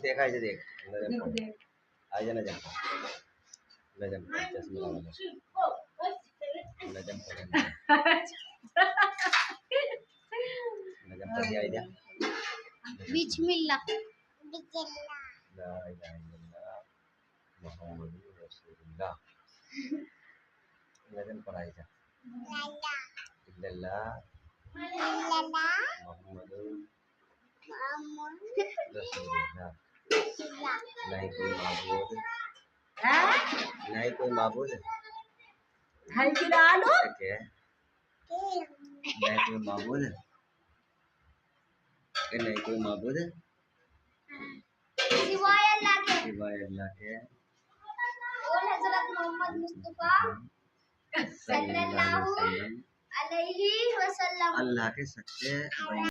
देखा है देख आजा ना जंप चश्मा लगा ना जंप आइडिया बिस्मिल्लाह ला इलाहा इल्लल्लाह मुहम्मदुर रसूलुल्लाह ना जंप पढ़ाई जा इल्लल्लाह मुहम्मदुर रसूलुल्लाह नहीं कोई माबूद नहीं कोई माबूद है कि डालो क्या नहीं कोई माबूद नहीं कोई माबूद सिवाय अल्लाह के सिवाय अल्लाह के और हजरत मोहम्मद मुस्तफा सल्लल्लाहु अलैहि वसल्लम अल्लाह के सच्चे